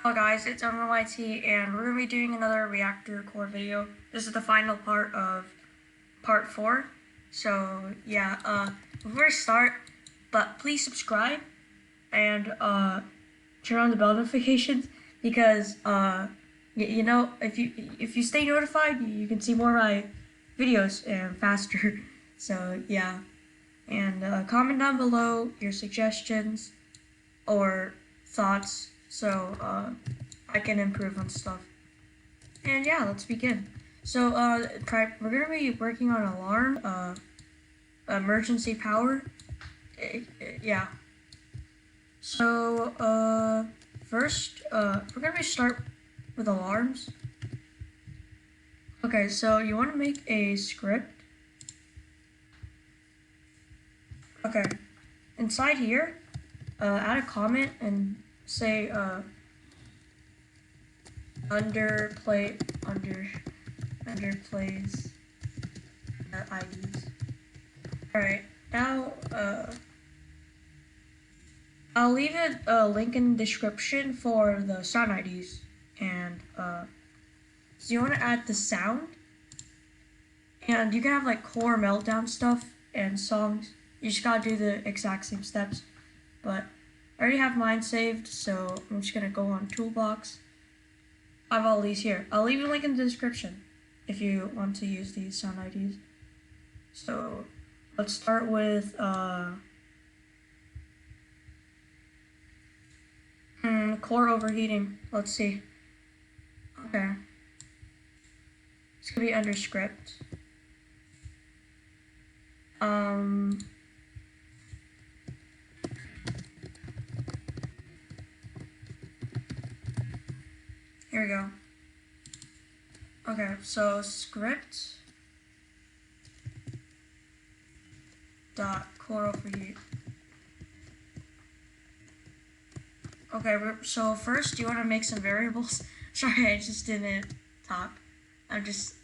Hello guys, it's YT, and we're going to be doing another Reactor core video. This is the final part of part 4. So yeah, before I start, please subscribe and turn on the bell notifications because if you stay notified, you can see more of my videos and faster. So yeah, and comment down below your suggestions or thoughts so I can improve on stuff. And yeah, let's begin. So we're gonna be working on alarm, emergency power. Yeah. So first, we're gonna start with alarms. Okay, so you want to make a script. Okay, inside here, add a comment and say underplays IDs. Alright, now I'll leave a link in the description for the sound IDs, and so you want to add the sound, and you can have like core meltdown stuff and songs. You just gotta do the exact same steps, but I already have mine saved, so I'm just gonna go on Toolbox. I have all these here. I'll leave a link in the description if you want to use these sound IDs. So let's start with core overheating. Let's see. Okay. It's gonna be under script. Here we go. Okay, so script dot core overheat. Okay, so first you want to make some variables. Sorry, I just didn't talk. I'm just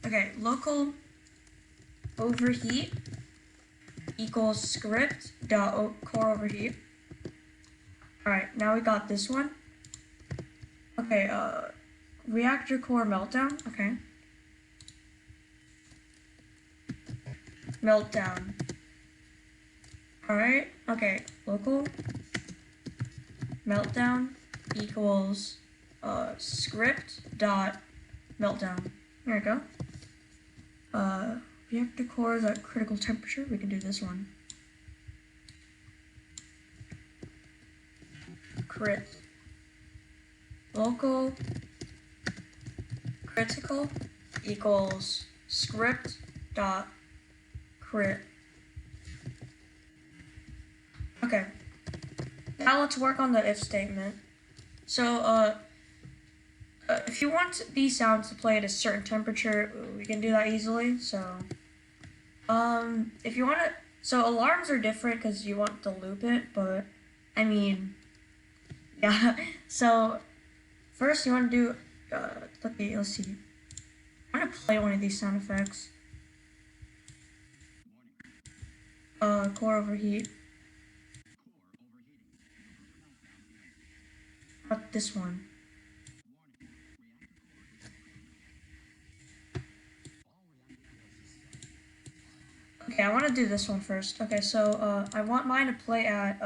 okay, local overheat equals script dot core overheat. Alright, now we got this one. Okay, reactor core meltdown. Okay. Meltdown. Alright, okay, local meltdown equals script dot meltdown. There we go. Reactor core is at critical temperature. We can do this one. Crit. Local critical equals script dot crit. Okay. Now let's work on the if statement. So if you want these sounds to play at a certain temperature, we can do that easily. So if you want to, so alarms are different because you want to loop it, but I mean, yeah. So first you want to do, let's see. I'm gonna play one of these sound effects. Core overheat. Not this one. Okay, I want to do this one first. Okay, so I want mine to play at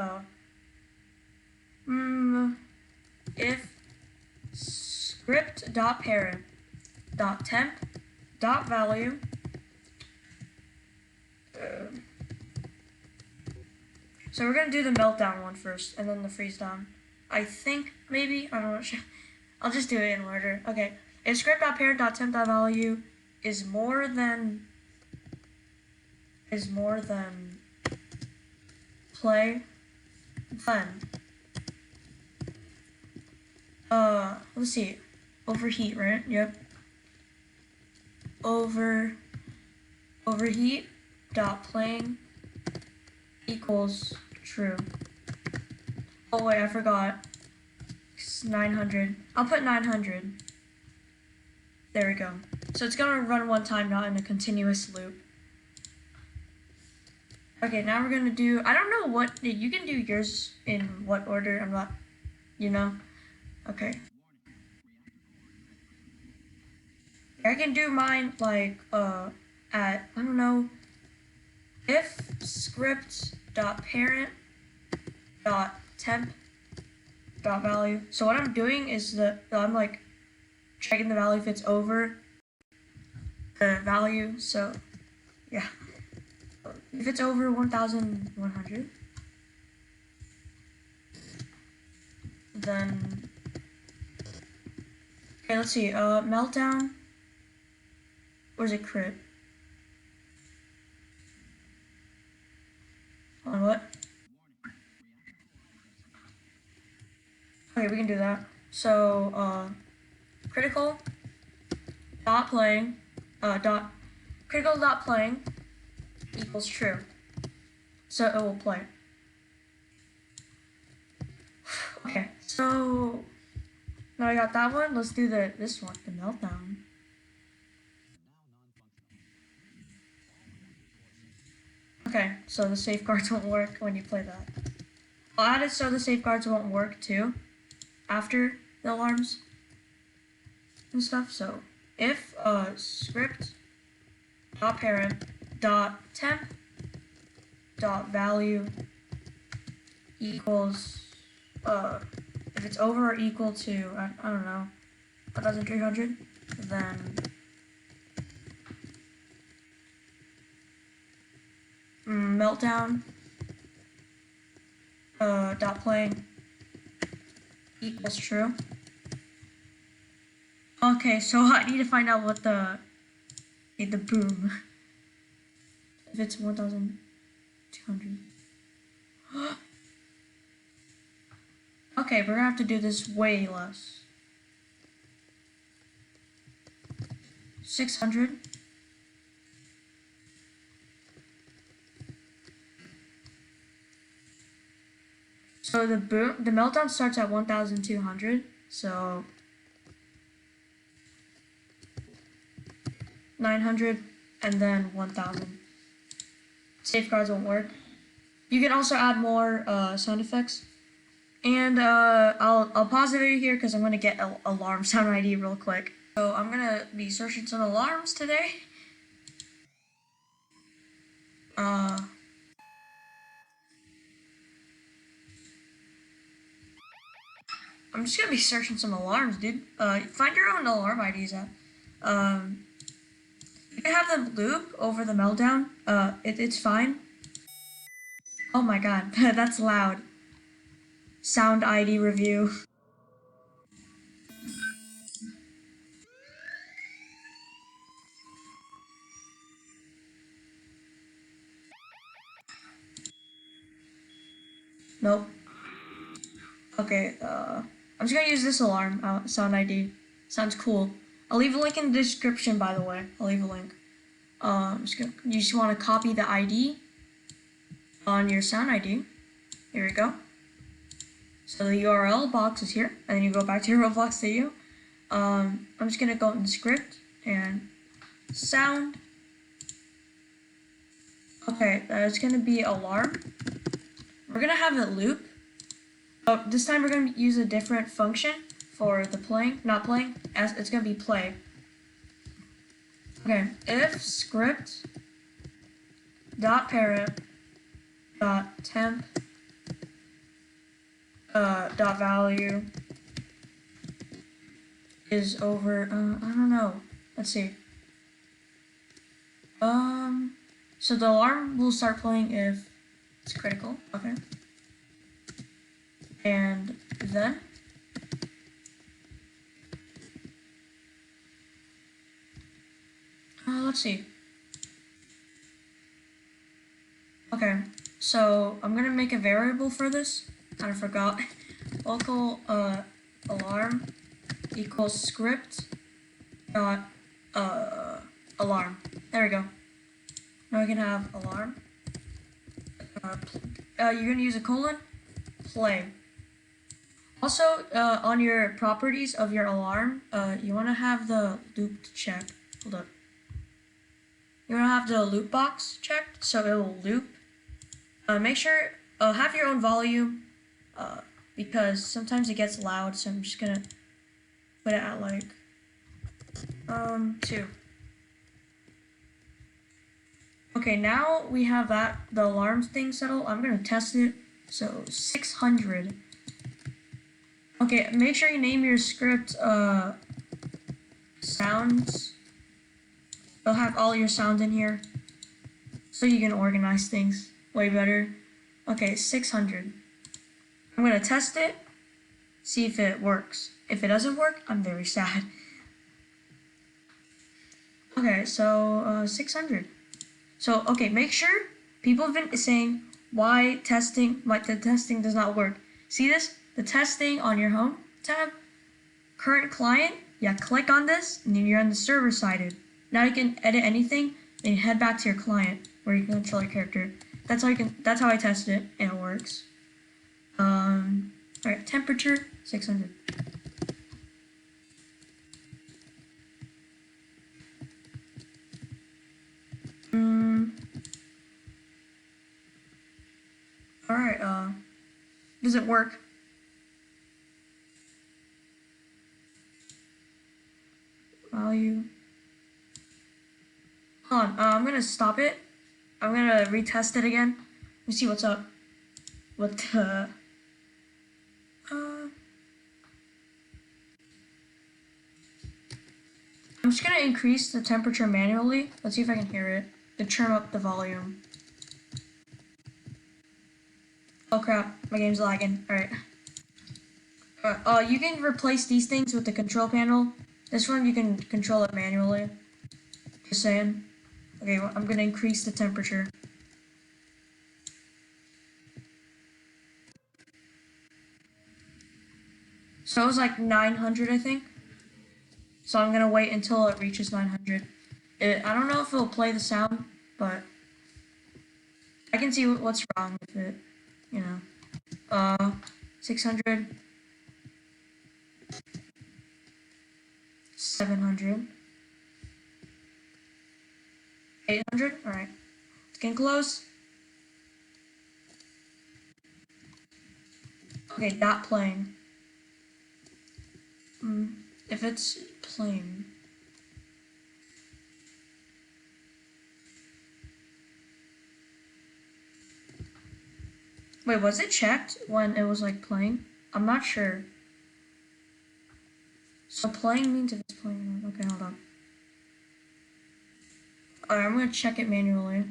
if script dot parent dot temp dot value so we're gonna do the meltdown one first and then the freeze down. I think maybe I'm not sure. I'll just do it in order. Okay, if script dot parent dot temp dot value is more than play, then let's see, overheat, right? Yep. Overheat dot playing equals true. Oh wait, I forgot. It's 900. I'll put 900. There we go. So it's gonna run one time, not in a continuous loop. Okay, now we're gonna do, I don't know what, you can do yours in what order, I'm not, you know? Okay. I can do mine like at, I don't know, if script dot parent dot temp dot value. So what I'm doing is that I'm like checking the value if it's over the value. So yeah, if it's over 1,100, then okay, let's see. Meltdown. Where's it crit? On what? Okay, we can do that. So critical dot playing dot critical dot playing equals true. So it will play. Okay, so now I got that one. Let's do this one, the meltdown. Okay, so the safeguards won't work when you play that. I'll add it so the safeguards won't work too after the alarms and stuff. So if script dot parent dot temp dot value equals if it's over or equal to I don't know 1,300, then meltdown dot playing equals true. Okay, so I need to find out what the boom if it's 1,200. Okay, we're gonna have to do this way less. 600. So the meltdown starts at 1,200. So 900 and then 1,000. Safeguards won't work. You can also add more sound effects. And I'll pause the video here because I'm gonna get alarm sound ID real quick. So I'm gonna be searching some alarms today. I'm just gonna be searching some alarms, dude. Find your own alarm IDs at. You can have them loop over the meltdown. It's fine. Oh my god, that's loud. Sound ID review. Nope. Okay, I'm just gonna use this alarm sound ID. Sounds cool. I'll leave a link in the description, by the way. I'll leave a link. You just want to copy the ID on your sound ID. Here we go. So the URL box is here, and then you go back to your Roblox video. I'm just gonna go in script and sound. Okay, it's gonna be alarm. We're gonna have it loop. This time we're gonna use a different function for the not playing, as it's gonna be play. Okay, if script dot parent dot temp dot value is over I don't know. Let's see. So the alarm will start playing if it's critical. Okay. And then let's see. Okay, so I'm gonna make a variable for this. Kind of forgot. Local alarm equals script dot alarm. There we go. Now we can have alarm. You're gonna use a colon. Play. Also, on your properties of your alarm, you want to have the looped check. Hold up. You want to have the loop box checked, so it will loop. Make sure have your own volume. because sometimes it gets loud, so I'm just gonna put it at like 2. Okay, now we have the alarms thing settled. I'm gonna test it. So 600. Okay, make sure you name your script sounds. They'll have all your sounds in here, so you can organize things way better. Okay, 600. I'm gonna test it, see if it works. If it doesn't work, I'm very sad. Okay, so 600. So okay, make sure people have been saying why the testing does not work. See this? The testing on your home tab, current client. Yeah, click on this, and then you're on the server side. Now you can edit anything, and head back to your client where you can control your character. That's how you can. That's how I tested it, and it works. All right, temperature 600. All right. Does it work? Value. Hold on. I'm gonna stop it. I'm gonna retest it again. Let me see what's up. What the? I'm just gonna increase the temperature manually. Let's see if I can hear it. To turn up the volume. Oh crap, my game's lagging. Alright. You can replace these things with the control panel. This one you can control it manually. Just saying. Okay, well, I'm gonna increase the temperature. So it was like 900, I think. So I'm gonna wait until it reaches 900. I don't know if it'll play the sound, but I can see what's wrong with it. You know. 600. 700. 800. Alright. It's getting close. Okay, not playing. If it's playing. Wait, was it checked when it was like playing? I'm not sure. So playing means if it's playing. Okay, hold on. Alright, I'm gonna check it manually.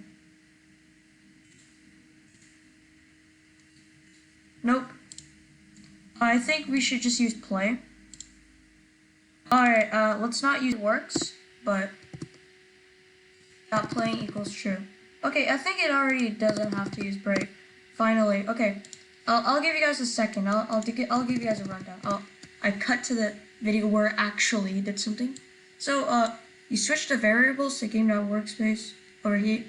Nope. I think we should just use play. Alright, let's not use works, but not playing equals true. Okay, I think it already doesn't have to use break. Finally, okay. I'll give you guys a second. I'll give you guys a rundown. I cut to the video where it actually did something. So you switch the variables to game.workspace overheat.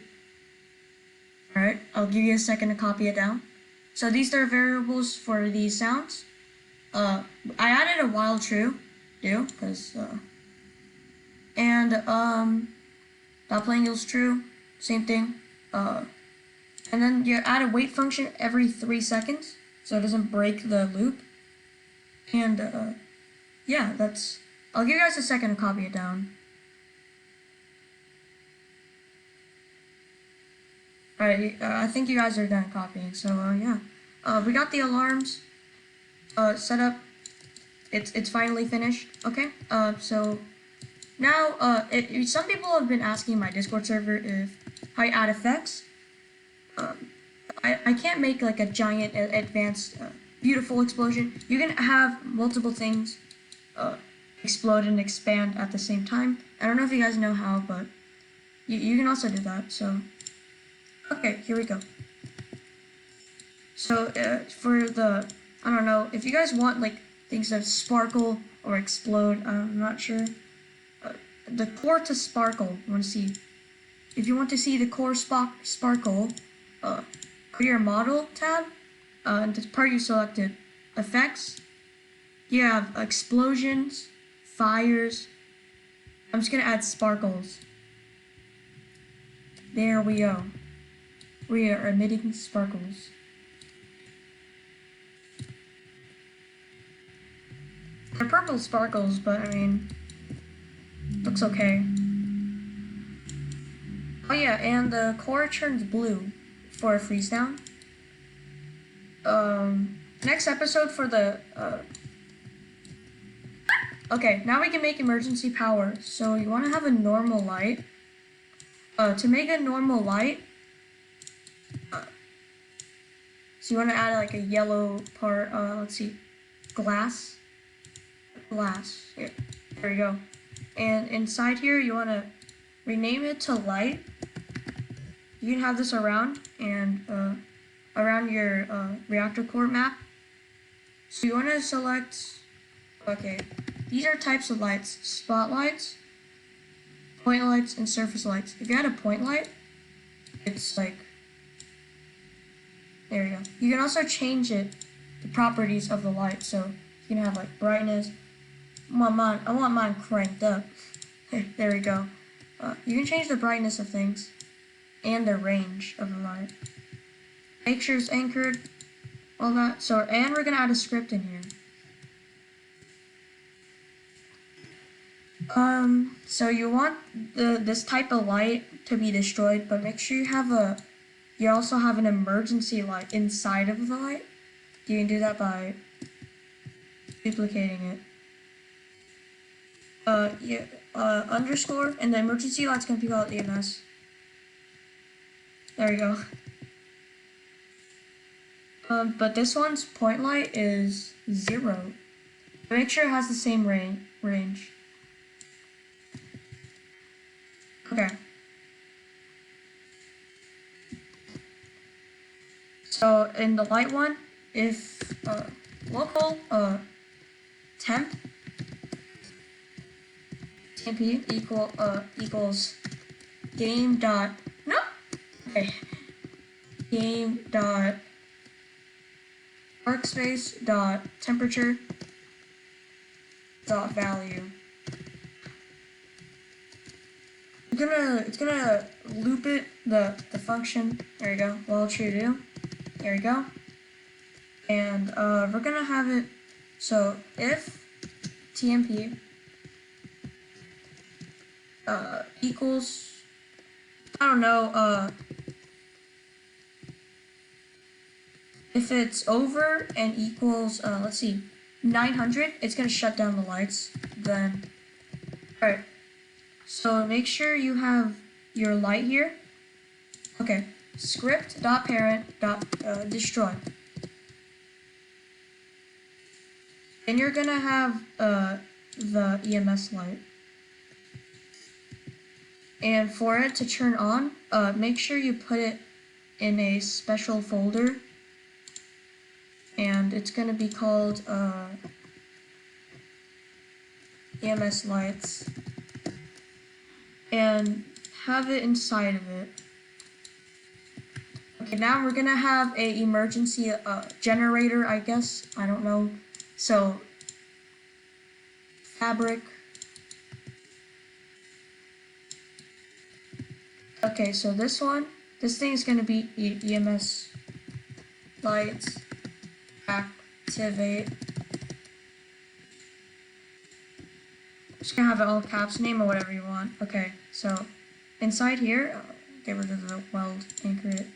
Alright, I'll give you a second to copy it down. So these are variables for these sounds. I added a while true, because and not playing equals true, same thing. And then you add a wait function every 3 seconds, so it doesn't break the loop. And yeah, that's. I'll give you guys a second to copy it down. Alright, I think you guys are done copying. So yeah, we got the alarms set up. It's finally finished. Okay. So now some people have been asking my Discord server if how you add effects. I can't make like a giant advanced beautiful explosion. You can have multiple things explode and expand at the same time. I don't know if you guys know how, but you can also do that. So okay, here we go. So for the I don't know if you guys want like things that sparkle or explode. I'm not sure. The core to sparkle. You want to see? If you want to see the core sparkle, go to your model tab, and the part you selected, effects. You have explosions, fires. I'm just gonna add sparkles. There we go. We are emitting sparkles. purple sparkles, but I mean, looks okay. Oh yeah, and the core turns blue for a freeze down. Next episode for the okay, now we can make emergency power. So you want to have a normal light. To make a normal light, so you want to add like a yellow part. Let's see, glass. Here, there we go. And inside here, you want to rename it to light. You can have this around and around your reactor core map. So you want to select. Okay, these are types of lights: spotlights, point lights, and surface lights. If you add a point light, it's like, there you go. You can also change the properties of the light. So you can have like brightness. I want mine cranked up. There we go. You can change the brightness of things and the range of the light. Make sure it's anchored, all that. So, and we're gonna add a script in here. So you want this type of light to be destroyed, but make sure you also have an emergency light inside of the light. You can do that by duplicating it. Underscore, and the emergency light's gonna be called EMS. There we go. But this one's point light is 0. Make sure it has the same range. Okay. So in the light one, if local temp TMP equals game dot game dot workspace dot temperature dot value. It's gonna loop it the function. There you go. While true to. There you go. And we're gonna have it. So if TMP equals, I don't know, if it's over and equals, let's see, 900, it's gonna shut down the lights. Then, alright. So make sure you have your light here. Okay. Script.parent.destroy. Then you're gonna have the EMS light. And for it to turn on, make sure you put it in a special folder. And it's gonna be called EMS lights. And have it inside of it. Okay, now we're gonna have a emergency generator, I guess. I don't know. So fabric. Okay, so this thing is gonna be EMS lights activate. Just gonna have it all caps, name or whatever you want. Okay, so inside here, get rid of the weld, anchor it.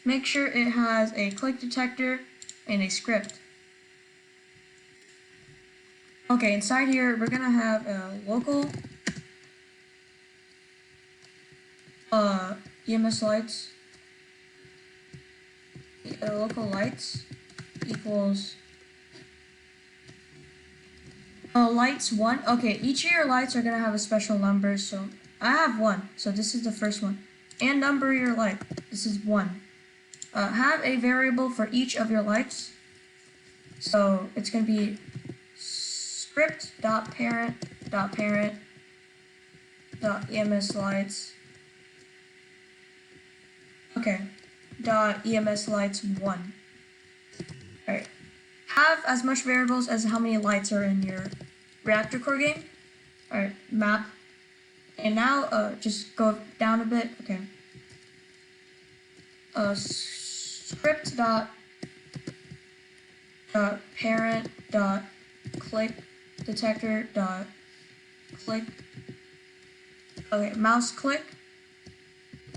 Make sure it has a click detector and a script. Okay, inside here, we're gonna have a local EMS lights. Local lights equals lights 1. Okay, each of your lights are gonna have a special number. So I have 1. So this is the first one. And number your light. This is 1. Have a variable for each of your lights. So it's gonna be script.parent.parent.EMS lights. Okay. .EMS lights 1. Alright. Have as much variables as how many lights are in your reactor core game. Alright, map. And now just go down a bit. Okay. Script dot parent dot click detector dot click. Okay, mouse click.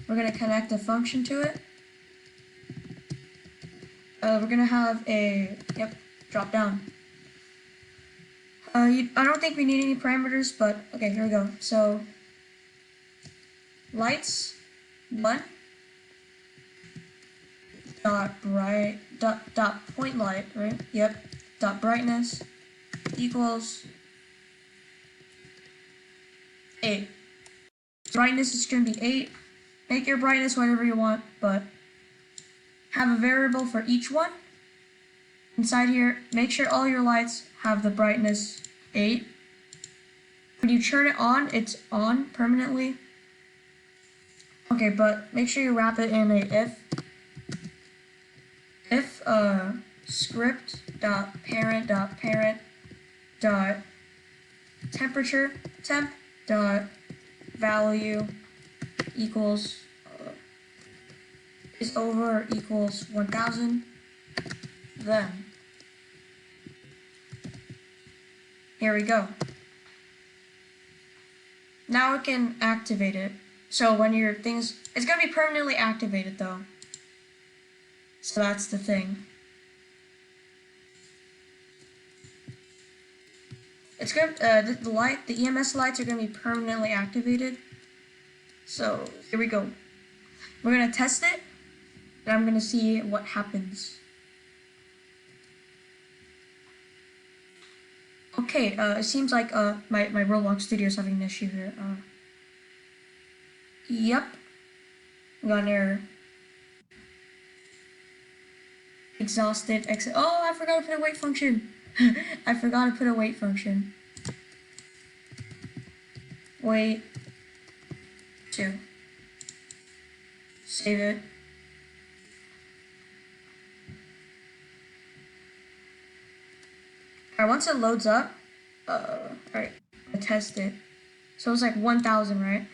We're gonna connect a function to it. We're gonna have a drop down. I don't think we need any parameters, but okay, here we go. So lights 1 dot point light, right? Yep. Dot brightness equals 8. Brightness is gonna be 8. Make your brightness whatever you want, but have a variable for each one. Inside here, make sure all your lights have the brightness 8. When you turn it on, it's on permanently. Okay, but make sure you wrap it in a if script dot parent dot temperature temp dot value equals is over or equals 1000. Then here we go. Now we can activate it. So when your things, it's gonna be permanently activated though. So that's the thing. It's gonna the EMS lights are gonna be permanently activated. So here we go. We're gonna test it, and I'm gonna see what happens. Okay, it seems like my Roblox studio is having an issue here. Yep. Got an error. Exhausted, exit. Oh, I forgot to put a wait function. I forgot to put a wait function. Wait. 2. Save it. Alright, once it loads up, alright, I test it. So it's like 1000, right?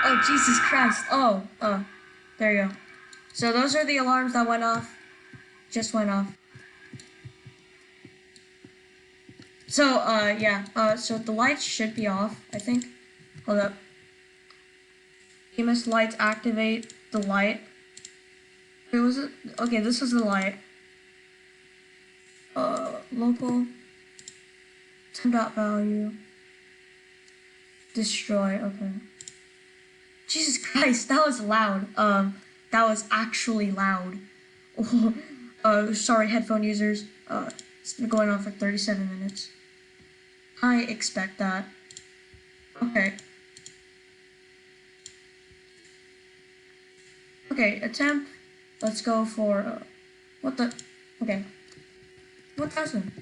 Oh, Jesus Christ. Oh, there you go. So those are the alarms that went off. Just went off. So, yeah. So the lights should be off, I think. Hold up. EMS lights activate the light. Wait, was it? Okay, this is the light. Local. Temp value. Destroy, okay. Jesus Christ, that was loud. That was actually loud. Sorry, headphone users. It's been going on for 37 minutes. I expect that. Okay. Okay, attempt. Let's go for, what the? Okay. 1000.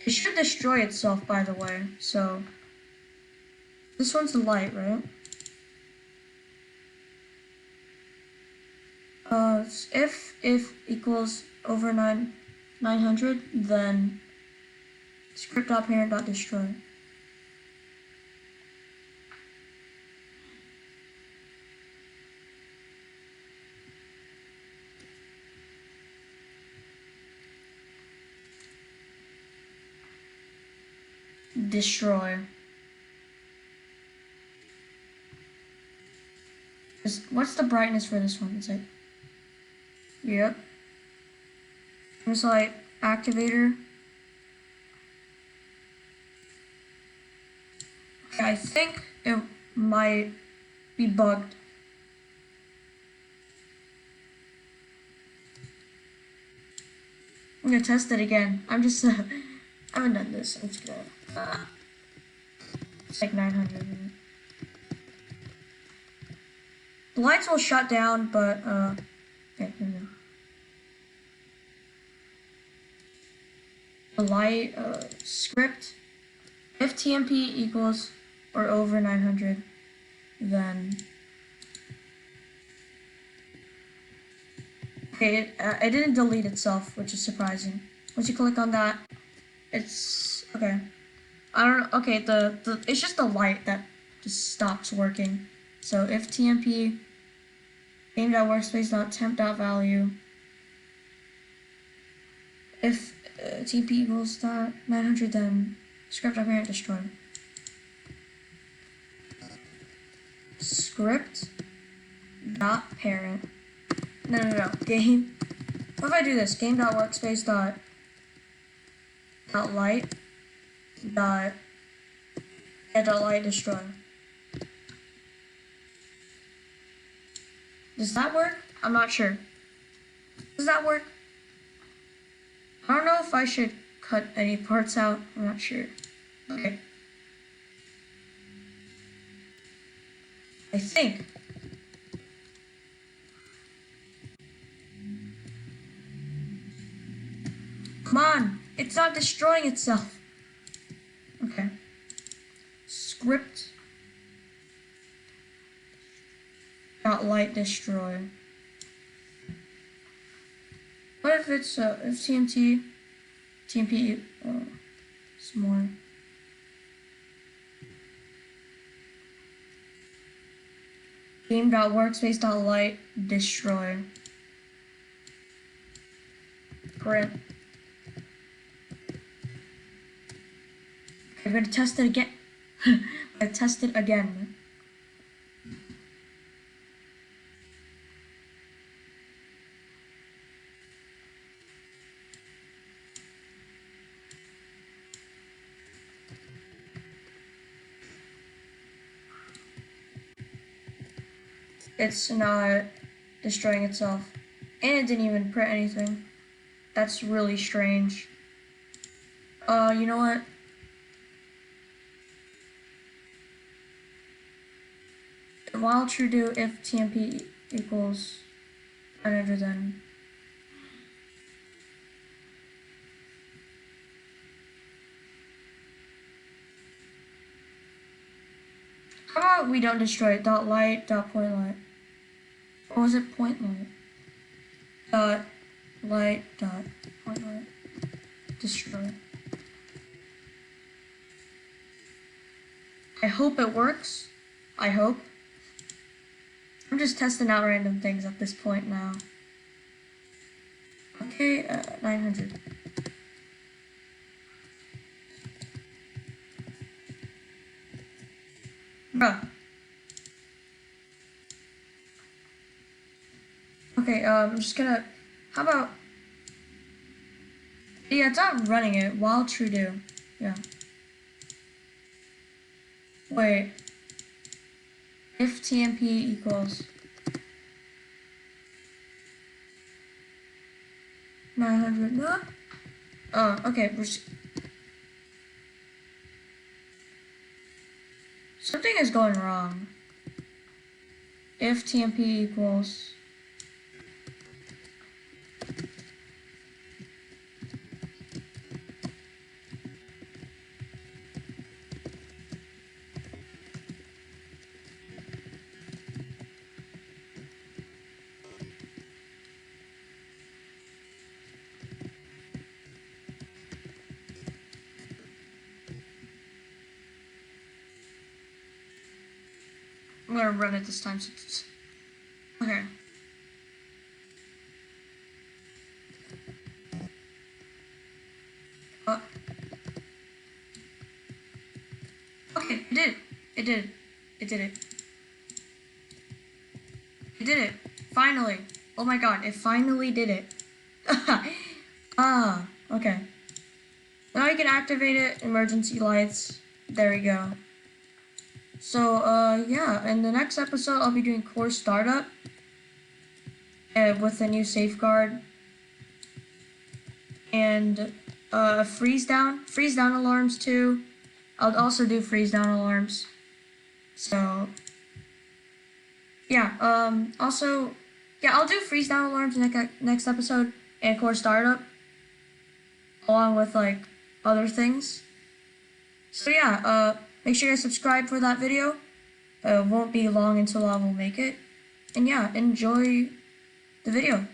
It should destroy itself, by the way, so. This one's the light, right? If equals over 900, then script.parent.destroy. Destroy. What's the brightness for this one? It's like, yep. There's like activator. Okay, I think it might be bugged. I'm gonna test it again. I'm just, I haven't done this. I'm just gonna, it's like 900. The lights will shut down, but, okay, here we go. The light, script, if TMP equals or over 900, then, okay, it didn't delete itself, which is surprising. Once you click on that, it's Okay. I don't know. Okay, the it's just the light that just stops working. So if tmp game.workspace.temp.value, if tmp equals dot 900, then script.parent destroy. Script dot parent. No. Game. What if I do this? Game.workspace dot light dot dot light destroy. Does that work? I'm not sure. Does that work? I don't know if I should cut any parts out. I'm not sure. Okay. I think. Come on. It's not destroying itself. Okay. Script dot light destroy. What if it's if tmp some more. Game.workspace.light destroy. Print. Okay, I'm gonna test it again. I test it again. It's not destroying itself. And it didn't even print anything. That's really strange. You know what? While true do if tmp equals 900, then how about we don't destroy it? Dot light dot point light. Or was it point light? Dot light dot point light destroy. I hope it works. I hope. I'm just testing out random things at this point now. Okay, 900. Bruh. Okay, I'm just gonna, how about, yeah, it's not running it, while true do, yeah. Wait, if tmp equals 900, no? Oh, okay, something is going wrong. If tmp equals, I'm gonna run it this time since it's, okay. Okay, it did it. It did it. It did it. It did it. Finally. Oh my god, it finally did it. Ah, okay. Now you can activate it, emergency lights. There we go. So, yeah, in the next episode, I'll be doing core startup with a new safeguard and freeze down alarms too. I'll also do freeze down alarms. So, yeah, also, yeah, I'll do freeze down alarms next episode and core startup along with like other things. So yeah, make sure you guys subscribe for that video. It won't be long until I will make it. And yeah, enjoy the video.